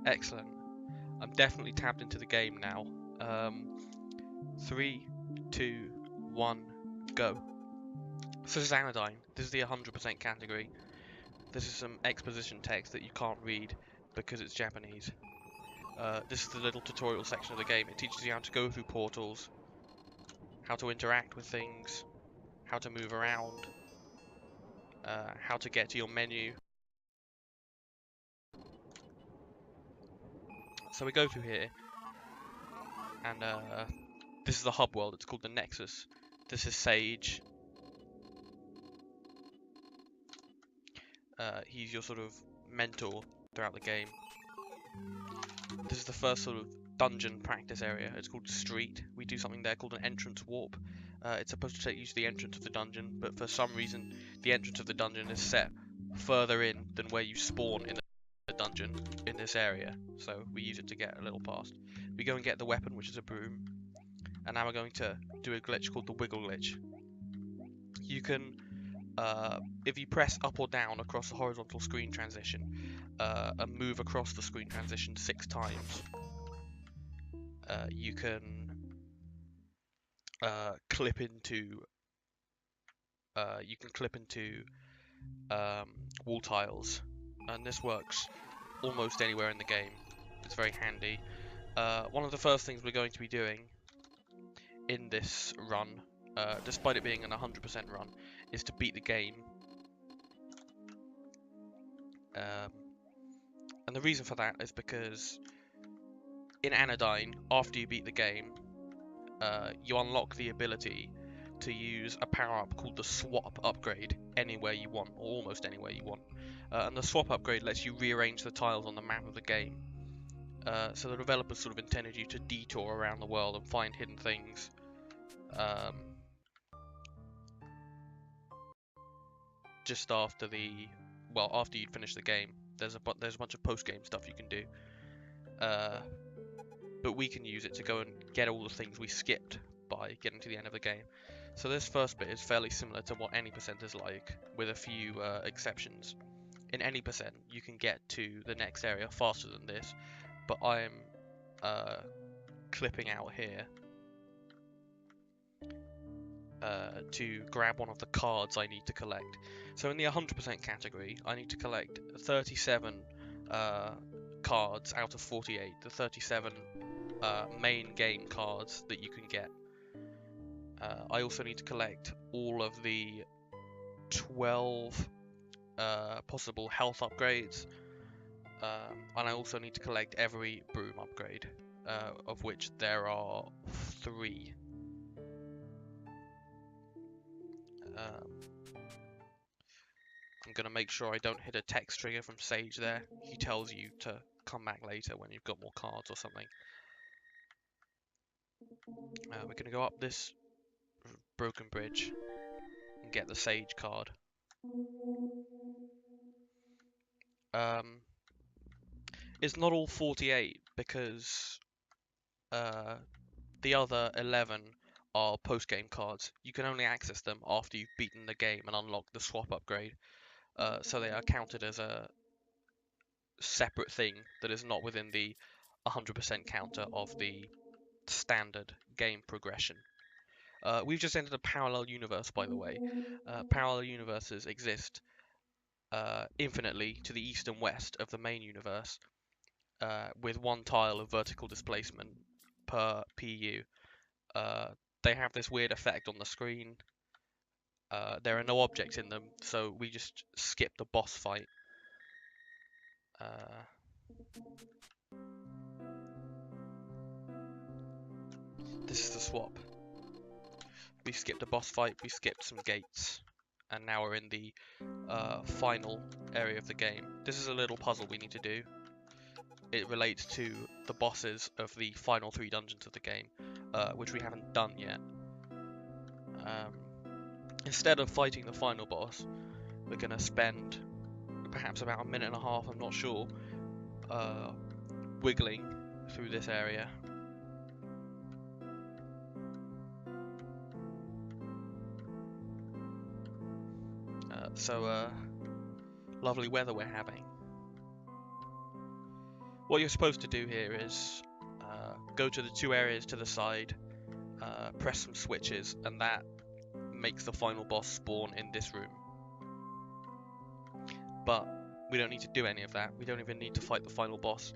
Excellent. I'm definitely tapped into the game now. 3, 2, 1, go. So this is Anodyne. This is the 100% category. This is some exposition text that you can't read because it's Japanese. This is the little tutorial section of the game. It teaches you how to go through portals, how to interact with things, how to move around, how to get to your menu. So we go through here, and this is the hub world. It's called the Nexus. This is Sage. He's your sort of mentor throughout the game. This is the first sort of dungeon practice area. It's called Street. We do something there called an entrance warp. It's supposed to take you to the entrance of the dungeon, but for some reason the entrance of the dungeon is set further in than where you spawn in the dungeon in this area. So we use it to get a little past. We go and get the weapon, which is a broom. And now we're going to do a glitch called the wiggle glitch. You can, if you press up or down across the horizontal screen transition, and move across the screen transition 6 times, you can clip into wall tiles, and this works almost anywhere in the game. It's very handy. One of the first things we're going to be doing in this run, despite it being an 100% run, is to beat the game. And the reason for that is because in Anodyne, after you beat the game, you unlock the ability to use a power-up called the swap upgrade anywhere you want, or almost anywhere you want. And the swap upgrade lets you rearrange the tiles on the map of the game. So the developers sort of intended you to detour around the world and find hidden things. Just after after you'd finish the game, there's a bunch of post-game stuff you can do. But we can use it to go and get all the things we skipped by getting to the end of the game. So this first bit is fairly similar to what any percent is like, with a few exceptions. In any percent, you can get to the next area faster than this, but I'm clipping out here to grab one of the cards I need to collect. So in the 100% category, I need to collect 37 cards out of 48, the 37 main game cards that you can get. I also need to collect all of the 12 possible health upgrades, and I also need to collect every broom upgrade, of which there are 3. I'm going to make sure I don't hit a text trigger from Sage there. He tells you to come back later when you've got more cards or something. We're going to go up this broken bridge and get the Sage card. It's not all 48 because the other 11 are post-game cards. You can only access them after you've beaten the game and unlocked the swap upgrade. So they are counted as a separate thing that is not within the 100% counter of the standard game progression. We've just entered a parallel universe, by the way. Parallel universes exist infinitely to the east and west of the main universe, with 1 tile of vertical displacement per PU. They have this weird effect on the screen. There are no objects in them, so we just skip the boss fight. This is the swap. We skipped a boss fight, we skipped some gates, and now we're in the final area of the game. This is a little puzzle we need to do. It relates to the bosses of the final 3 dungeons of the game, which we haven't done yet. Instead of fighting the final boss, we're going to spend perhaps about 1.5 minutes, I'm not sure, wiggling through this area. Lovely weather we're having. What you're supposed to do here is go to the 2 areas to the side, press some switches, and that makes the final boss spawn in this room. But we don't need to do any of that. We don't even need to fight the final boss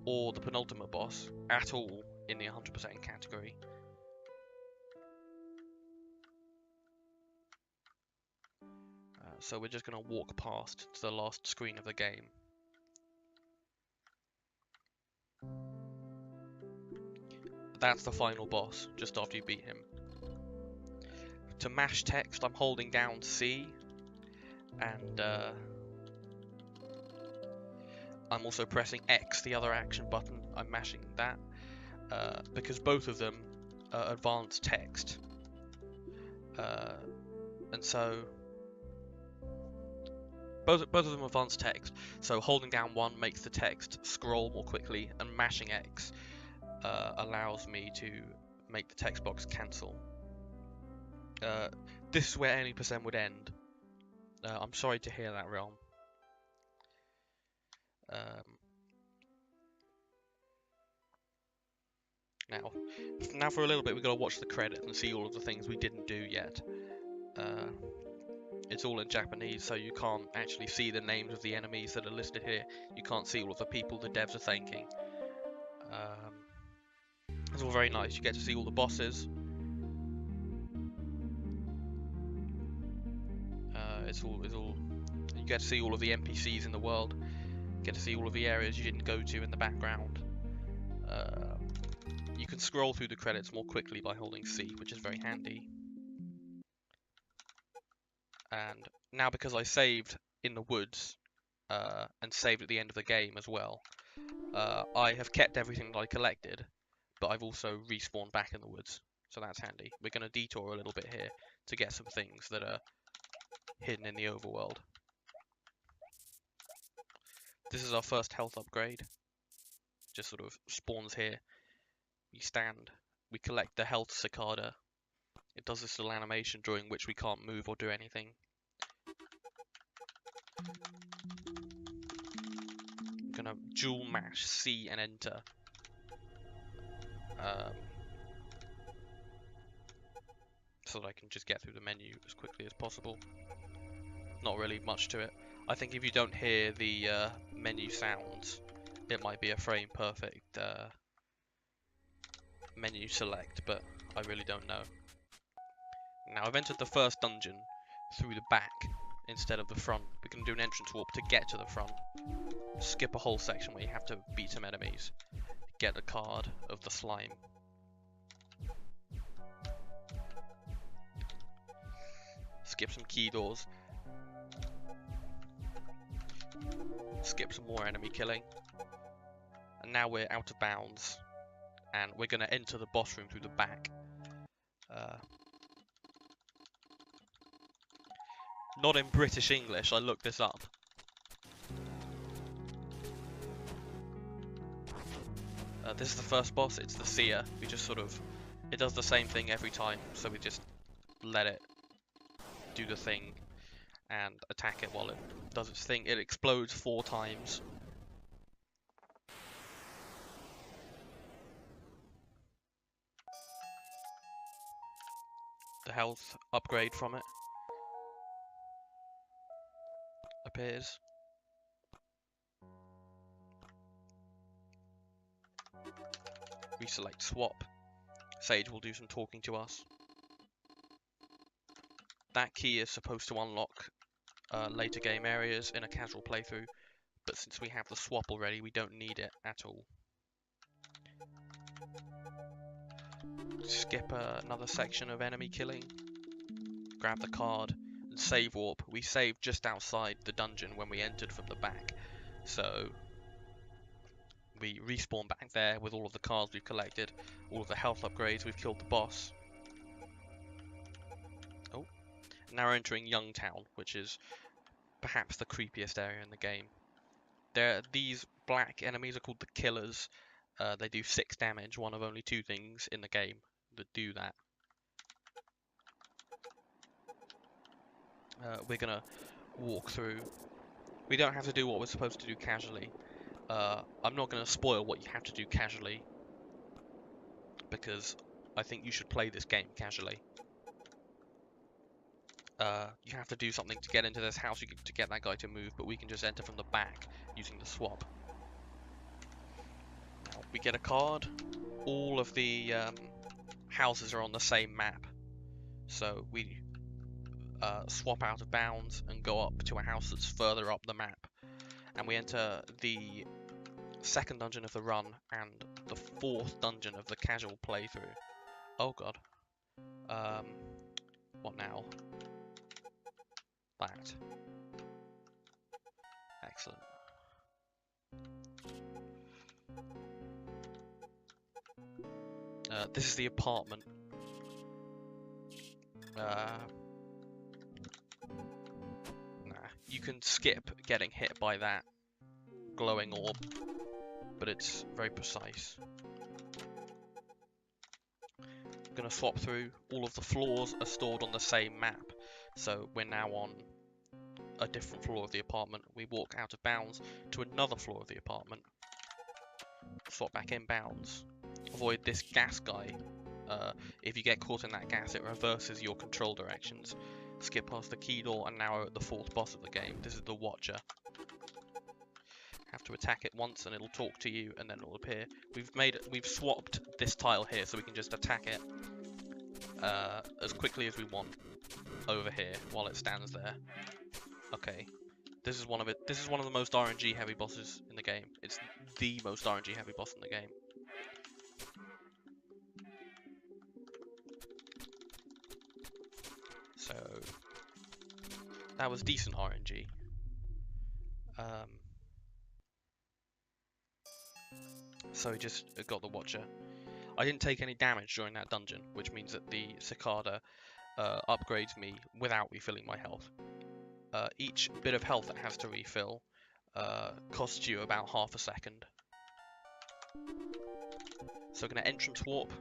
or the penultimate boss at all in the 100% category. So we're just going to walk past to the last screen of the game. That's the final boss, just after you beat him. To mash text, I'm holding down C, and I'm also pressing X, the other action button. I'm mashing that, because both of them are advanced text. And so both of them are advanced text, so holding down one makes the text scroll more quickly, and mashing X allows me to make the text box cancel. This is where any percent would end. I'm sorry to hear that, Realm. Now for a little bit we've got to watch the credits and see all of the things we didn't do yet. It's all in Japanese, so you can't actually see the names of the enemies that are listed here. You can't see all of the people the devs are thanking. It's all very nice. You get to see all the bosses. You get to see all of the NPCs in the world. You get to see all of the areas you didn't go to in the background. You can scroll through the credits more quickly by holding C, which is very handy. And now because I saved in the woods, and saved at the end of the game as well, I have kept everything that I collected, but I've also respawned back in the woods, so that's handy. We're going to detour a little bit here to get some things that are hidden in the overworld. This is our first health upgrade. Just sort of spawns here. We stand, we collect the health cicada. It does this little animation during which we can't move or do anything. I'm gonna dual mash C and enter. So that I can just get through the menu as quickly as possible. Not really much to it. I think if you don't hear the menu sounds, it might be a frame perfect menu select, but I really don't know. Now I've entered the first dungeon through the back instead of the front. We're going to do an entrance warp to get to the front. Skip a whole section where you have to beat some enemies. Get a card of the slime. Skip some key doors. Skip some more enemy killing. And now we're out of bounds. And we're going to enter the boss room through the back. Not in British English, I looked this up. This is the first boss, it's the seer. We just sort of, it does the same thing every time, so we just let it do the thing and attack it while it does its thing. It explodes 4 times. The health upgrade from it appears. We select swap. Sage will do some talking to us. That key is supposed to unlock later game areas in a casual playthrough, but since we have the swap already, we don't need it at all. Skip another section of enemy killing. Grab the card and save warp. We saved just outside the dungeon when we entered from the back, so we respawn back there with all of the cards we've collected, all of the health upgrades, we've killed the boss. Oh, now we're entering Youngtown, which is perhaps the creepiest area in the game. These black enemies are called the Killers. They do 6 damage, one of only 2 things in the game that do that. We're gonna walk through. We don't have to do what we're supposed to do casually. I'm not going to spoil what you have to do casually, because I think you should play this game casually. You have to do something to get into this house to get that guy to move, but we can just enter from the back using the swap. Now, we get a card. All of the houses are on the same map, so we swap out of bounds and go up to a house that's further up the map, and we enter the second dungeon of the run and the fourth dungeon of the casual playthrough. Oh god. What now? That. Excellent. This is the apartment. Nah, you can skip getting hit by that glowing orb, but it's very precise. I'm gonna swap through. All of the floors are stored on the same map, so we're now on a different floor of the apartment. We walk out of bounds to another floor of the apartment. Swap back in bounds. Avoid this gas guy. If you get caught in that gas, it reverses your control directions. Skip past the key door, and now we're at the fourth boss of the game. This is the Watcher. Have to attack it once, and it'll talk to you, and then it'll appear. We've swapped this tile here, so we can just attack it as quickly as we want over here while it stands there. Okay, this is one of the most RNG heavy bosses in the game. It's the most RNG heavy boss in the game. So that was decent RNG. So we just got the Watcher. I didn't take any damage during that dungeon, which means that the Cicada upgrades me without refilling my health. Each bit of health that has to refill costs you about half a second. So I'm going to entrance warp,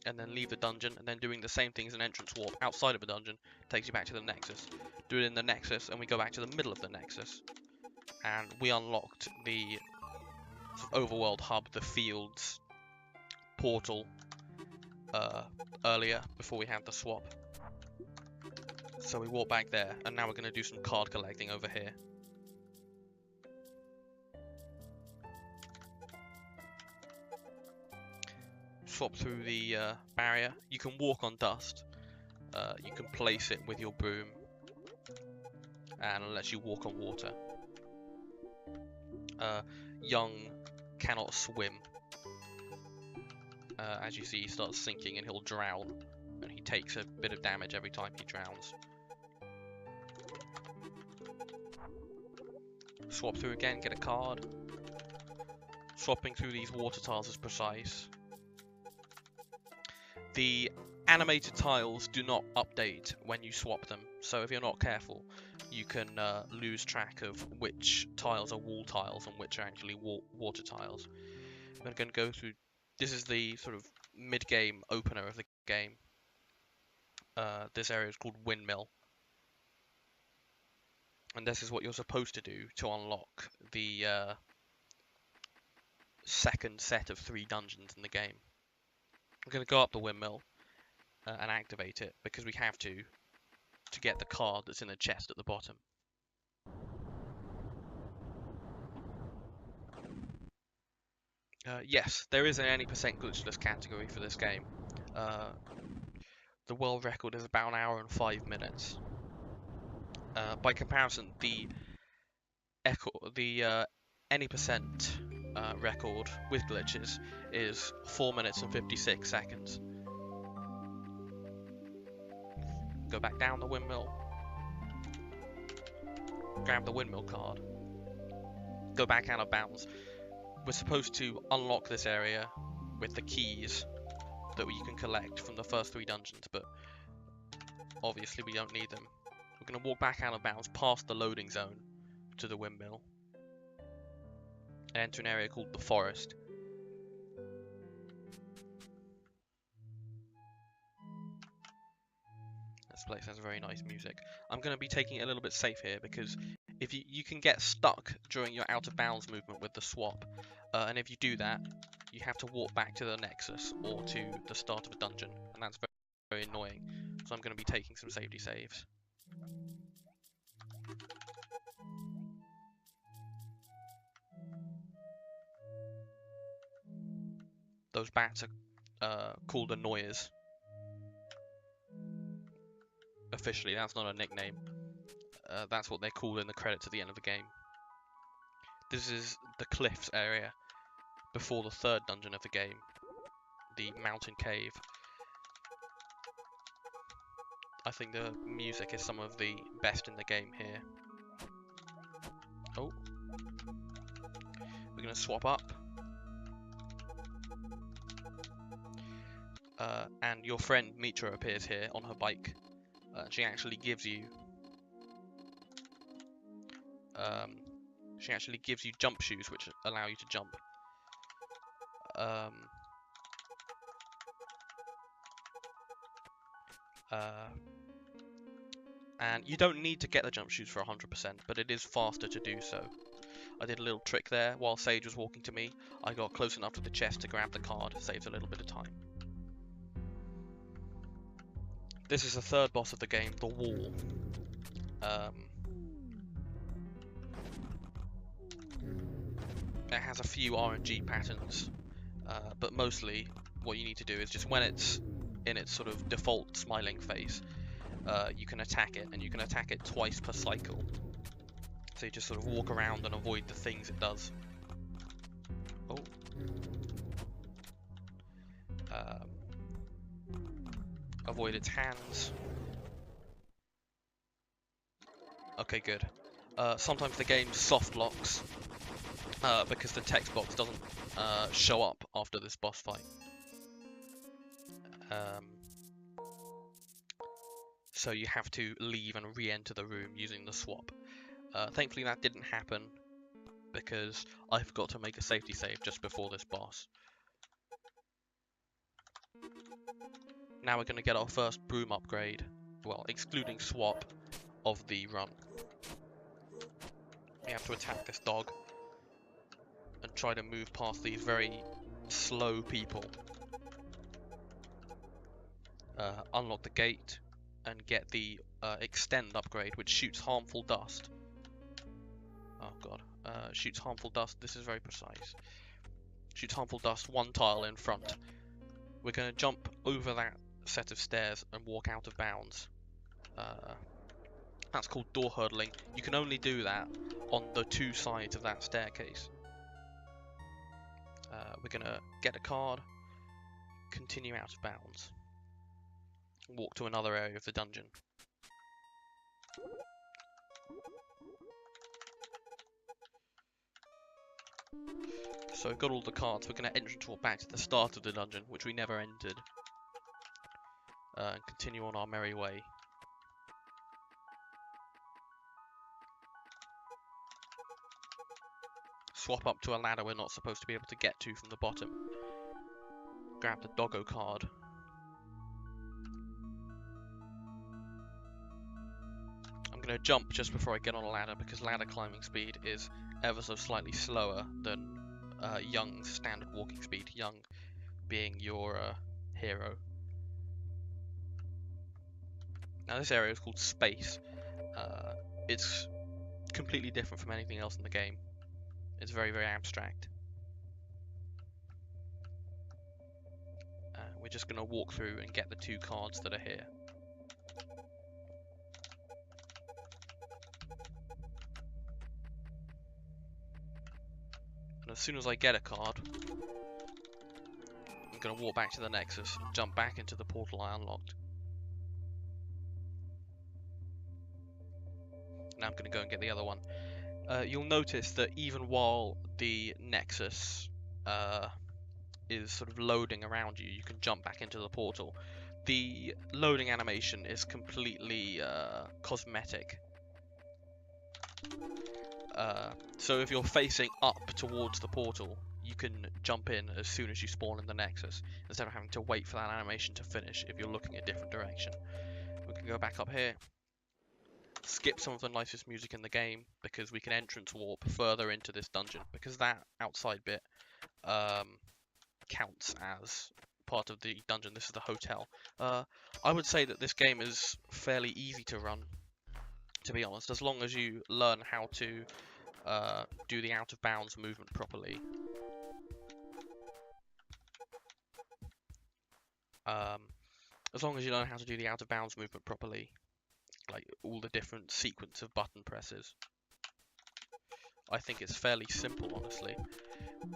and then leave the dungeon, and then doing the same thing as an entrance warp outside of a dungeon takes you back to the Nexus. Do it in the Nexus, and we go back to the middle of the Nexus. And we unlocked the sort of overworld hub, the fields portal, earlier, before we had the swap. So we walk back there, and now we're going to do some card collecting over here. Swap through the barrier. You can walk on dust. You can place it with your broom, and it lets you walk on water. Young cannot swim. As you see, he starts sinking and he'll drown, and he takes a bit of damage every time he drowns. Swap through again, get a card. Swapping through these water tiles is precise. The animated tiles do not update when you swap them, so if you're not careful, you can lose track of which tiles are wall tiles and which are actually water tiles. I'm going to go through. This is the sort of mid-game opener of the game. This area is called Windmill. And this is what you're supposed to do to unlock the second set of 3 dungeons in the game. I'm going to go up the windmill and activate it, because we have to get the card that's in the chest at the bottom. Yes, there is an any percent glitchless category for this game. The world record is about 1 hour and 5 minutes. By comparison, the any percent record with glitches is 4 minutes and 56 seconds. Go back down the windmill. Grab the windmill card. Go back out of bounds. We're supposed to unlock this area with the keys that you can collect from the first 3 dungeons, but obviously we don't need them. We're going to walk back out of bounds past the loading zone to the windmill and enter an area called the forest. This place has very nice music. I'm going to be taking it a little bit safe here, because If you can get stuck during your out of bounds movement with the swap, and if you do that, you have to walk back to the Nexus or to the start of a dungeon, and that's very, very annoying. So I'm going to be taking some safety saves. Those bats are called annoyers. Officially, that's not a nickname. That's what they're called in the credits at the end of the game. This is the cliffs area before the third dungeon of the game, the mountain cave. I think the music is some of the best in the game here. Oh, we're going to swap up. And your friend Mitra appears here on her bike. She actually gives you jump shoes which allow you to jump. And you don't need to get the jump shoes for 100%, but it is faster to do so. I did a little trick there. While Sage was walking to me, I got close enough to the chest to grab the card. Saves a little bit of time. This is the third boss of the game, the wall. It has a few RNG patterns, but mostly what you need to do is just when it's in its sort of default smiling face, you can attack it, and you can attack it twice per cycle. So you just sort of walk around and avoid the things it does. Oh. Avoid its hands. Okay, good. Sometimes the game soft locks because the text box doesn't show up after this boss fight. So you have to leave and re-enter the room using the swap. Thankfully that didn't happen because I forgot to make a safety save just before this boss. Now we're going to get our first broom upgrade, well, excluding swap, of the run. We have to attack this dog and try to move past these very slow people. Unlock the gate and get the extend upgrade, which shoots harmful dust. Oh god, shoots harmful dust. This is very precise. Shoots harmful dust 1 tile in front. We're going to jump over that set of stairs and walk out of bounds. That's called door hurdling. You can only do that on the 2 sides of that staircase. We're going to get a card, continue out of bounds, walk to another area of the dungeon. So we've got all the cards. We're going to enter into back to the start of the dungeon, which we never entered, and continue on our merry way. Swap up to a ladder we're not supposed to be able to get to from the bottom. Grab the doggo card. I'm going to jump just before I get on a ladder because ladder climbing speed is ever so slightly slower than Young's standard walking speed. Young being your hero. Now this area is called space. It's completely different from anything else in the game. It's very, very abstract. We're just going to walk through and get the 2 cards that are here. And as soon as I get a card, I'm going to walk back to the Nexus and jump back into the portal I unlocked. Now I'm going to go and get the other one. You'll notice that even while the Nexus is sort of loading around you, you can jump back into the portal. The loading animation is completely cosmetic. So if you're facing up towards the portal, you can jump in as soon as you spawn in the Nexus, instead of having to wait for that animation to finish if you're looking a different direction. We can go back up here. skip some of the nicest music in the game because we can entrance warp further into this dungeon, because that outside bit counts as part of the dungeon. This is the hotel. I would say that this game is fairly easy to run, to be honest, as long as you learn how to do the out of bounds movement properly. As long as you learn how to do the out of bounds movement properly, like all the different sequence of button presses, I think it's fairly simple, honestly.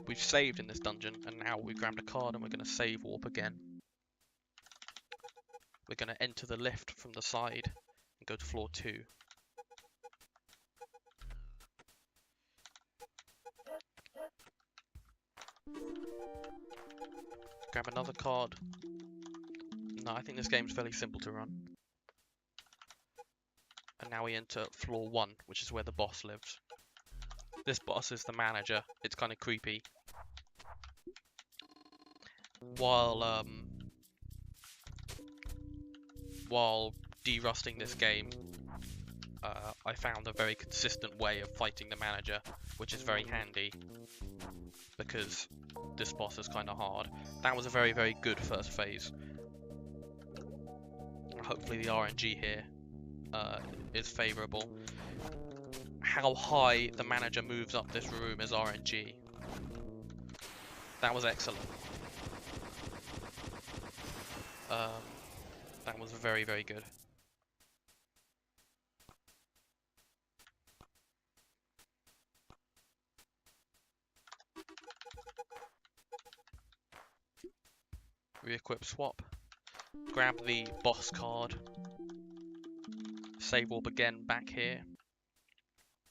We've saved in this dungeon, and now we've grabbed a card and we're going to save warp again. We're going to enter the lift from the side and go to floor 2. Grab another card. No, I think this game's fairly simple to run. And now we enter floor 1, which is where the boss lives. This boss is the manager. It's kind of creepy. While derusting this game, I found a very consistent way of fighting the manager, which is very handy, because this boss is kind of hard. That was a very, very good first phase. Hopefully the RNG here is favourable. How high the manager moves up this room is RNG. That was excellent. That was very, very good. Re-equip swap. Grab the boss card. Save warp again back here.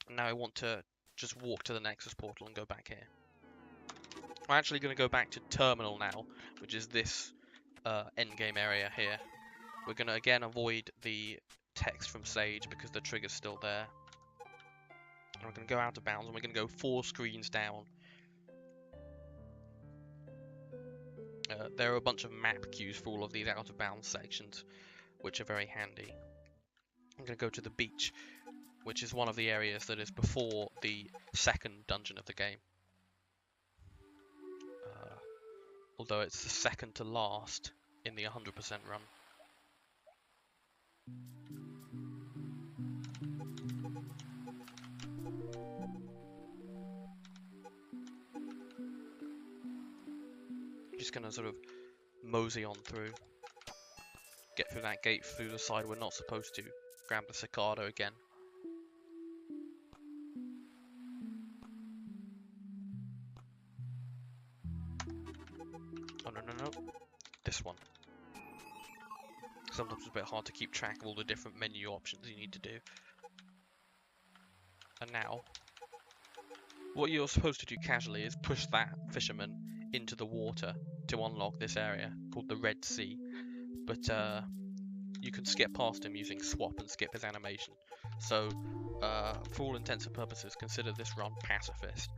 And now I want to just walk to the Nexus portal and go back here. I'm actually going to go back to Terminal now, which is this endgame area here. We're going to again avoid the text from Sage because the trigger's still there. And we're going to go out of bounds and we're going to go 4 screens down. There are a bunch of map cues for all of these out of bounds sections, which are very handy. I'm going to go to the beach, which is one of the areas that is before the second dungeon of the game. Although it's the second to last in the 100% run. Just gonna sort of mosey on through. Get through that gate through the side we're not supposed to. Grab the cicada again. Oh no. This one. Sometimes it's a bit hard to keep track of all the different menu options you need to do. And now, what you're supposed to do casually is push that fisherman into the water to unlock this area called the Red Sea. But you can skip past him using swap and skip his animation. So, for all intents and purposes, consider this run pacifist.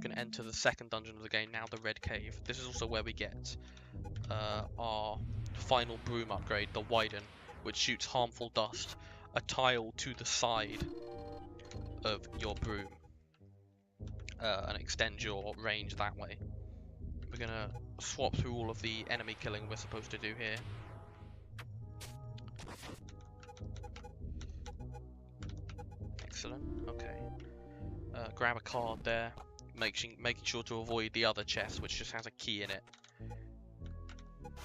Going to enter the second dungeon of the game, now the Red Cave. This is also where we get our final broom upgrade, the Widen, which shoots harmful dust a tile to the side of your broom and extends your range that way. We're going to swap through all of the enemy killing we're supposed to do here. Excellent, okay. Grab a card there. Making sure to avoid the other chest, which just has a key in it.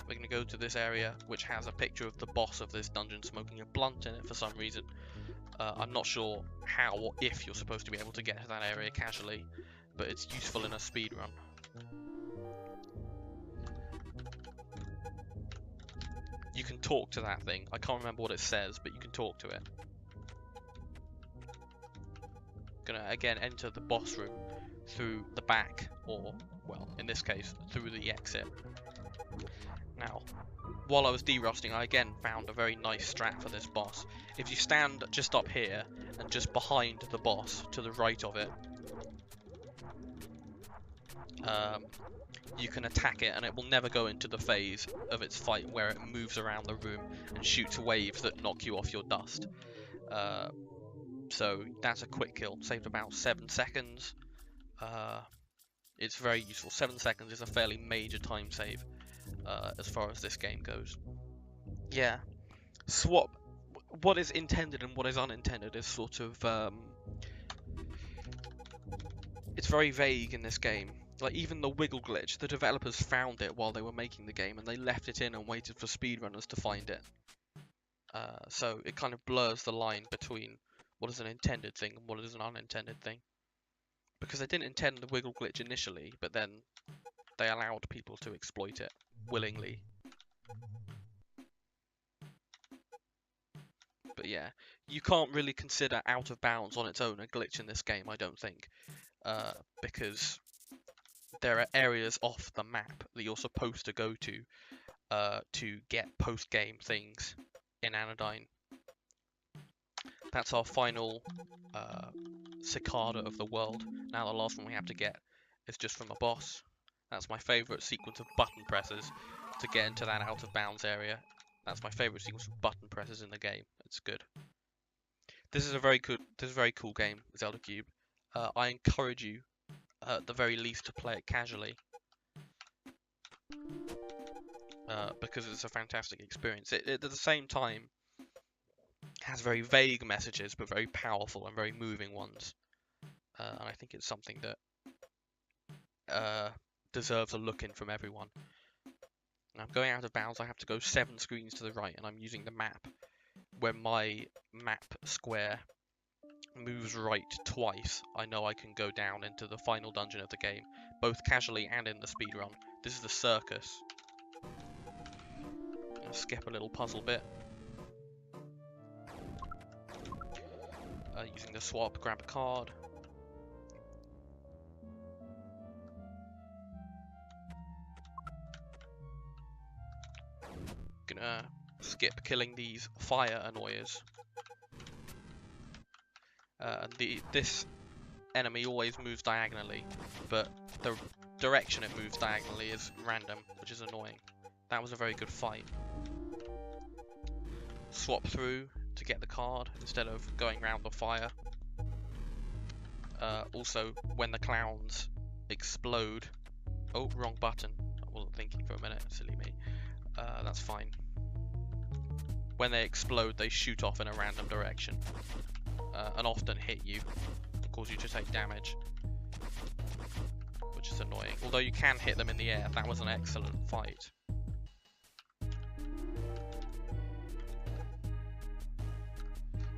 We're going to go to this area, which has a picture of the boss of this dungeon smoking a blunt in it for some reason. I'm not sure how or if you're supposed to be able to get to that area casually, but it's useful in a speedrun. You can talk to that thing. I can't remember what it says, but you can talk to it. Gonna again enter the boss room through the back, or, well, in this case, through the exit. Now, while I was derusting, I again found a very nice strat for this boss. If you stand just up here, and just behind the boss, to the right of it, you can attack it and it will never go into the phase of its fight where it moves around the room and shoots waves that knock you off your dust. So that's a quick kill, saved about 7 seconds. It's very useful. 7 seconds is a fairly major time save as far as this game goes. Yeah, swap. What is intended and what is unintended is sort of it's very vague in this game. Like even the wiggle glitch, the developers found it while they were making the game and they left it in and waited for speedrunners to find it. So it kind of blurs the line between what is an intended thing and what is an unintended thing. Because they didn't intend the wiggle glitch initially, but then they allowed people to exploit it willingly. But yeah, you can't really consider Out of Bounds on its own a glitch in this game, I don't think. Because there are areas off the map that you're supposed to go to get post-game things in Anodyne. That's our final cicada of the world. Now the last one we have to get is just from a boss. That's my favourite sequence of button presses to get into that Out of Bounds area. That's my favourite sequence of button presses in the game. It's good. This is a very cool game, Zelda Cube. I encourage you, at the very least, to play it casually. Because it's a fantastic experience. It at the same time has very vague messages, but very powerful and very moving ones. And I think it's something that deserves a look in from everyone. And I'm going out of bounds. I have to go 7 screens to the right, and I'm using the map. When my map square moves right twice, I know I can go down into the final dungeon of the game, both casually and in the speedrun. This is the circus. I'll skip a little puzzle bit. Using the swap, grab a card. Gonna skip killing these fire annoyers. This enemy always moves diagonally, but the direction it moves diagonally is random, which is annoying. That was a very good fight. Swap through to get the card instead of going round the fire. Also, when the clowns explode... Oh, wrong button. I wasn't thinking for a minute, silly me. That's fine. When they explode, they shoot off in a random direction. And often hit you, and cause you to take damage. Which is annoying. Although you can hit them in the air. That was an excellent fight.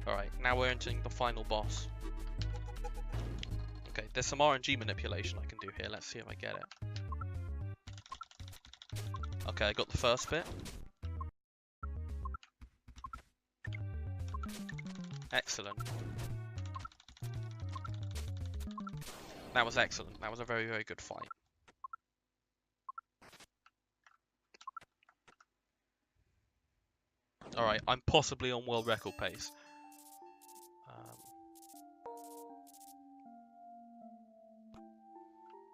Alright, now we're entering the final boss. Okay, there's some RNG manipulation I can do here. Let's see if I get it. Okay, I got the first bit. Excellent. That was excellent. That was a very, very good fight. Alright, I'm possibly on world record pace.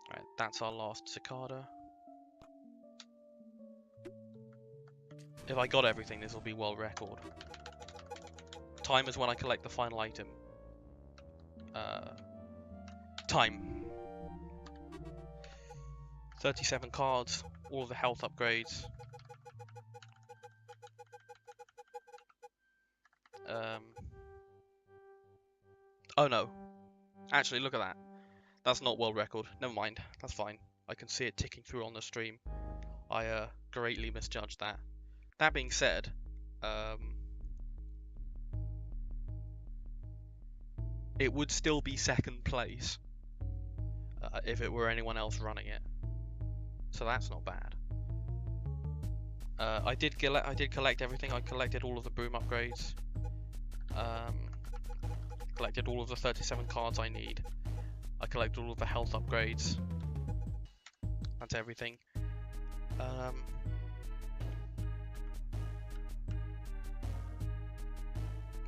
Alright, that's our last cicada. If I got everything, this will be world record. Time is when I collect the final item. Time. 37 cards, all of the health upgrades. Oh no. Actually, look at that. That's not world record. Never mind. That's fine. I can see it ticking through on the stream. I greatly misjudged that. That being said, it would still be second place if it were anyone else running it. So that's not bad. I did collect everything. I collected all of the broom upgrades. Collected all of the 37 cards I need. I collected all of the health upgrades. That's everything.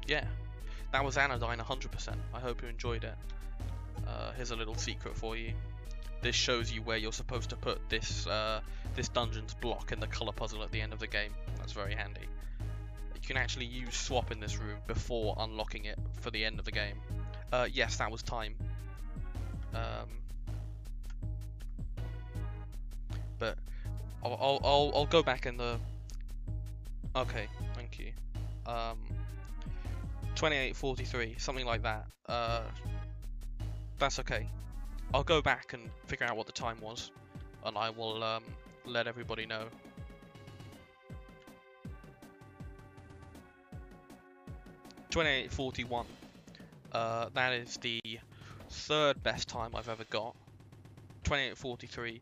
Yeah, that was Anodyne 100%. I hope you enjoyed it. Here's a little secret for you. this shows you where you're supposed to put this this dungeon's block in the color puzzle at the end of the game. That's very handy. You can actually use swap in this room before unlocking it for the end of the game. Yes, that was time. But I'll go back in the. Okay, thank you. 28:43, something like that. That's okay. I'll go back and figure out what the time was, and I will let everybody know. (28:41). That is the third best time I've ever got. 28:43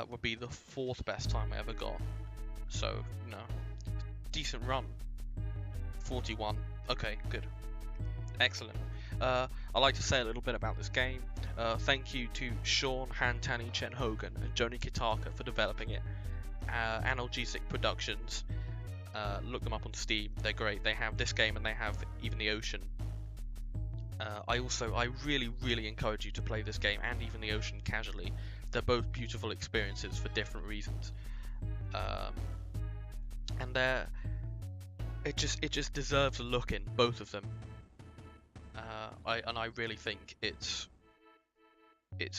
would be the fourth best time I ever got. So, no. Decent run. 41. Okay, good. Excellent. I'd like to say a little bit about this game. Thank you to Sean, Hantani, Chen Hogan, and Joni Kitaka for developing it. Analgesic Productions. Look them up on Steam. They're great. They have this game and they have Even the Ocean. I really encourage you to play this game and Even the Ocean casually. They're both beautiful experiences for different reasons. And it just deserves a look in, both of them. I really think it's